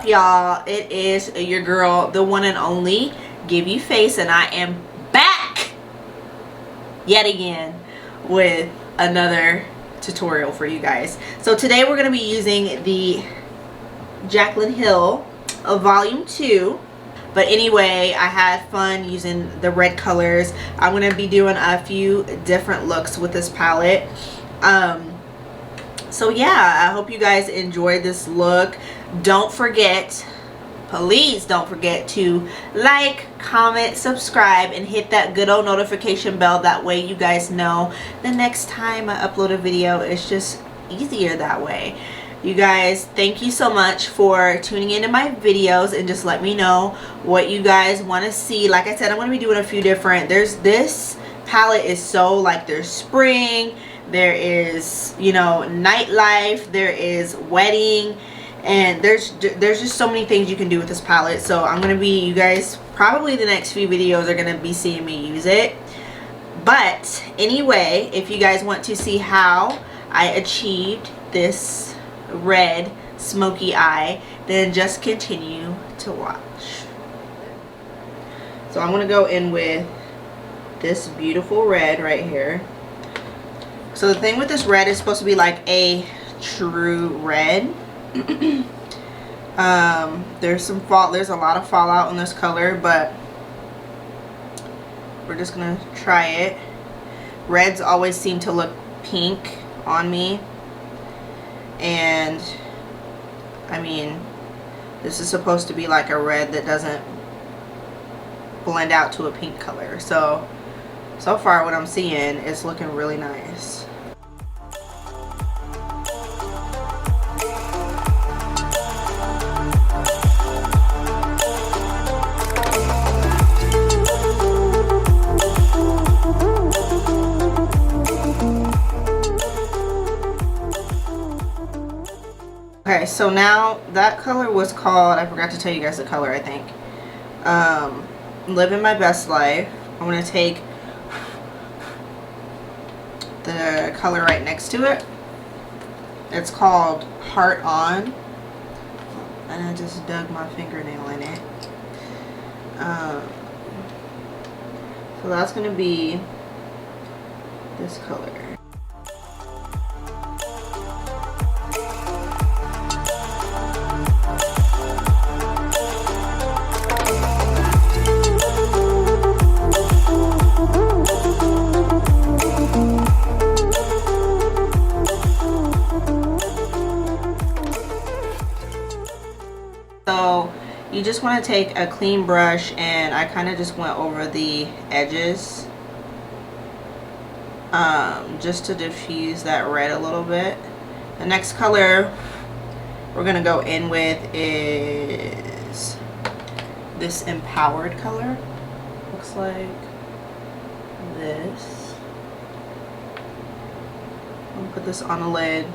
y'all? It is your girl, the one and only Give You Face, and I am back yet again with another tutorial for you guys. So today we're going to be using the Jaclyn Hill Volume 2. But anyway, I had fun using the red colors. I'm going to be doing a few different looks with this palette. So yeah, I hope you guys enjoyed this look. Don't forget, please don't forget to like, comment, subscribe, and hit that good old notification bell. That way you guys know the next time I upload a video. It's just easier that way. You guys, thank you so much for tuning into my videos, and just let me know what you guys want to see. Like I said, I'm going to be doing a few different. This palette is so like, there's spring, there is, you know, nightlife, there is wedding, and there's just so many things you can do with this palette. So I'm going to be, you guys, probably the next few videos are going to be seeing me use it. But anyway, if you guys want to see how I achieved this red smoky eye, then just continue to watch. So I'm going to go in with this beautiful red right here. So the thing with this red is supposed to be like a true red. There's a lot of fallout in this color, but we're just gonna try it. Reds always seem to look pink on me, and I mean, this is supposed to be like a red that doesn't blend out to a pink color. So far what I'm seeing is looking really nice. Okay, so now that color was called, I forgot to tell you guys the color, I think. Living My Best Life. I'm going to take the color right next to it. It's called Heart On. And I just dug my fingernail in it. So that's going to be this color. So you just want to take a clean brush, and I kind of just went over the edges just to diffuse that red a little bit. The next color we're going to go in with is this Empowered color. Looks like this. I'm going to put this on a lid.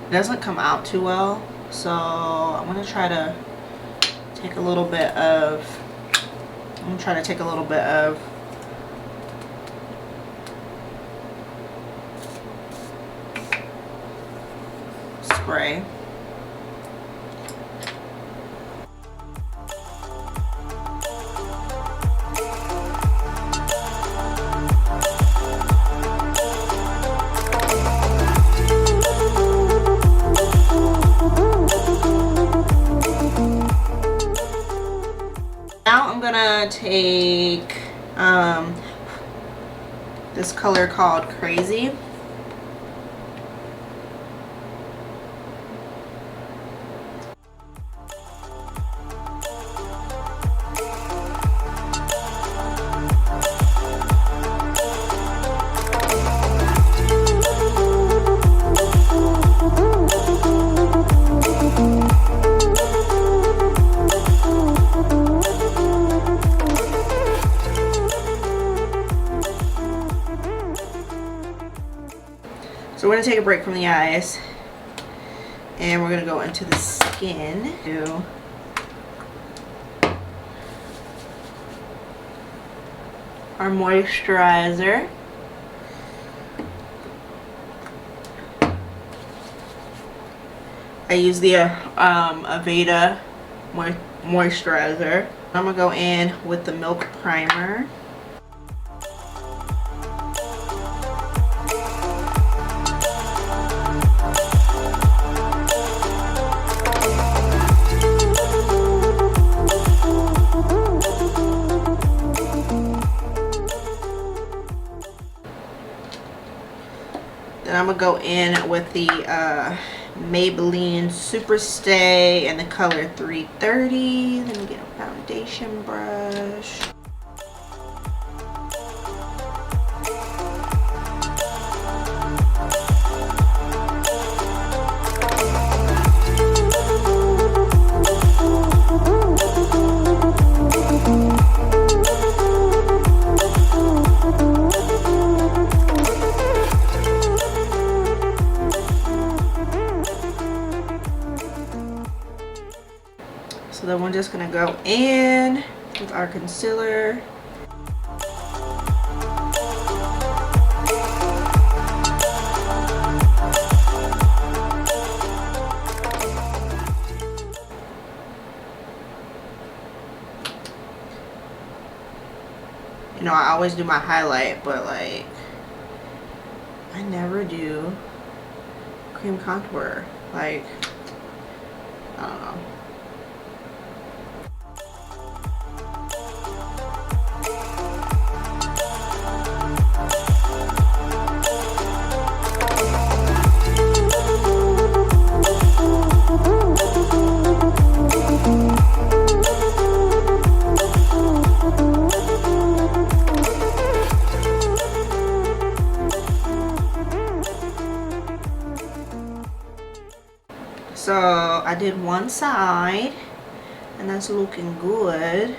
It doesn't come out too well, so I'm going to try to take a little bit of, spray. Now I'm gonna take this color called Crazy. So we're going to take a break from the eyes, and we're going to go into the skin. Do our moisturizer. I use the Aveda moisturizer. I'm gonna go in with the Milk Primer. Then I'm gonna go in with the Maybelline Super Stay in the color 330. Let me get a foundation brush. So then we're just gonna go in with our concealer. You know, I always do my highlight, but like, I never do cream contour. Like, I don't know. So I did one side and that's looking good.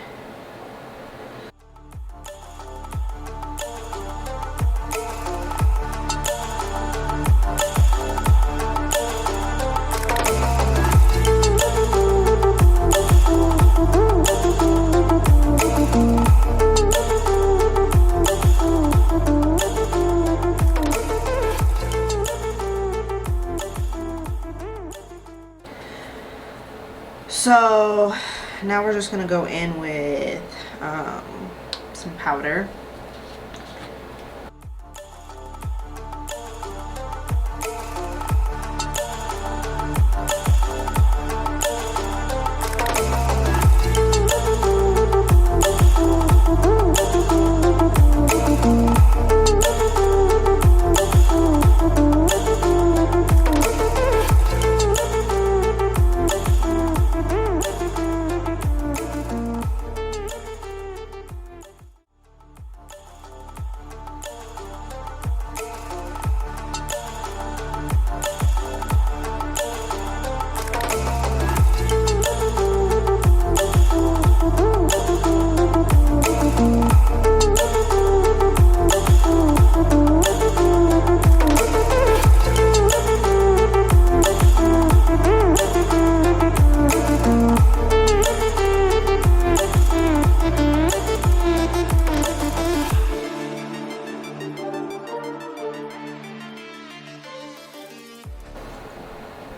So now we're just gonna go in with some powder.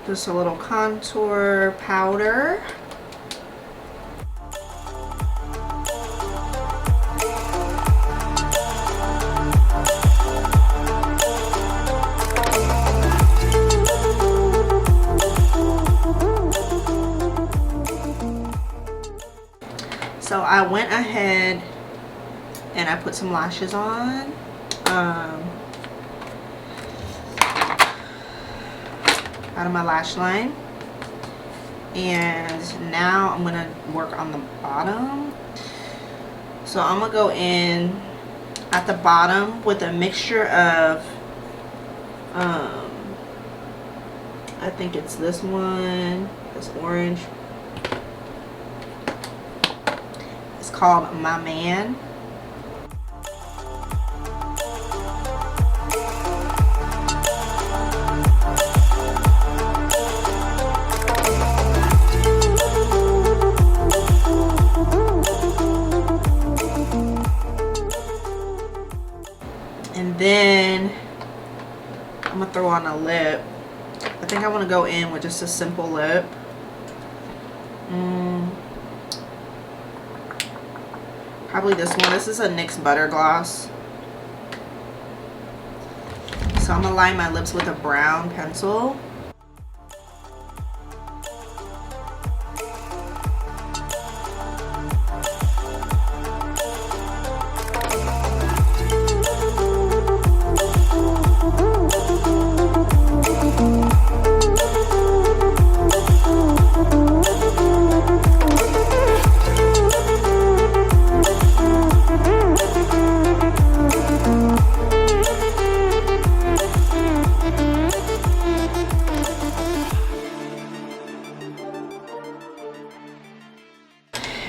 Just a little contour powder. So I went ahead and I put some lashes on. Out of my lash line, and now I'm gonna work on the bottom. So I'm gonna go in at the bottom with a mixture of I think it's this one, this orange. It's called My Man. And then I'm gonna throw on a lip. I think I want to go in with just a simple lip. Probably this one. This is a NYX Butter Gloss. So I'm going to line my lips with a brown pencil.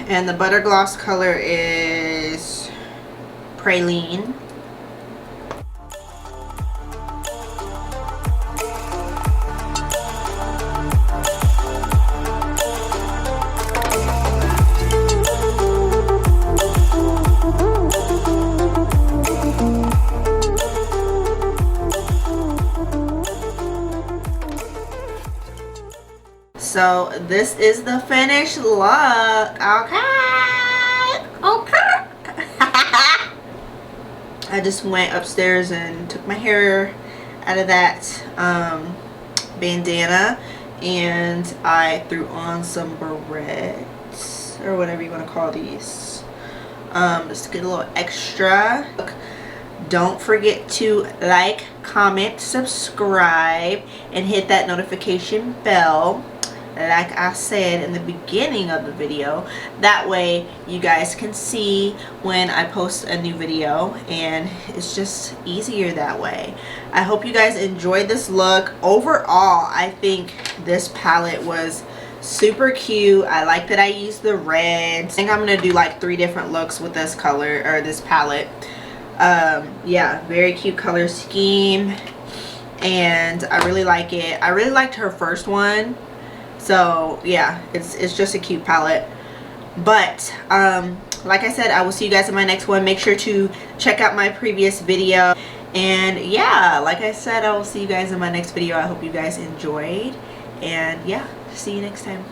And the butter gloss color is Praline. So this is the finished look. Okay. I just went upstairs and took my hair out of that bandana, and I threw on some barrettes, or whatever you want to call these, just to get a little extra. Don't forget to like, comment, subscribe, and hit that notification bell, like I said in the beginning of the video. That way you guys can see when I post a new video, and it's just easier that way. I hope you guys enjoyed this look. Overall, I think this palette was super cute. I like that I used the red. I think I'm gonna do like 3 different looks with this color, or this palette. Yeah, very cute color scheme, and I really like it. I really liked her first one. So yeah, it's just a cute palette. But like I said, I will see you guys in my next one. Make sure to check out my previous video. And yeah, like I said, I will see you guys in my next video. I hope you guys enjoyed. And yeah, see you next time.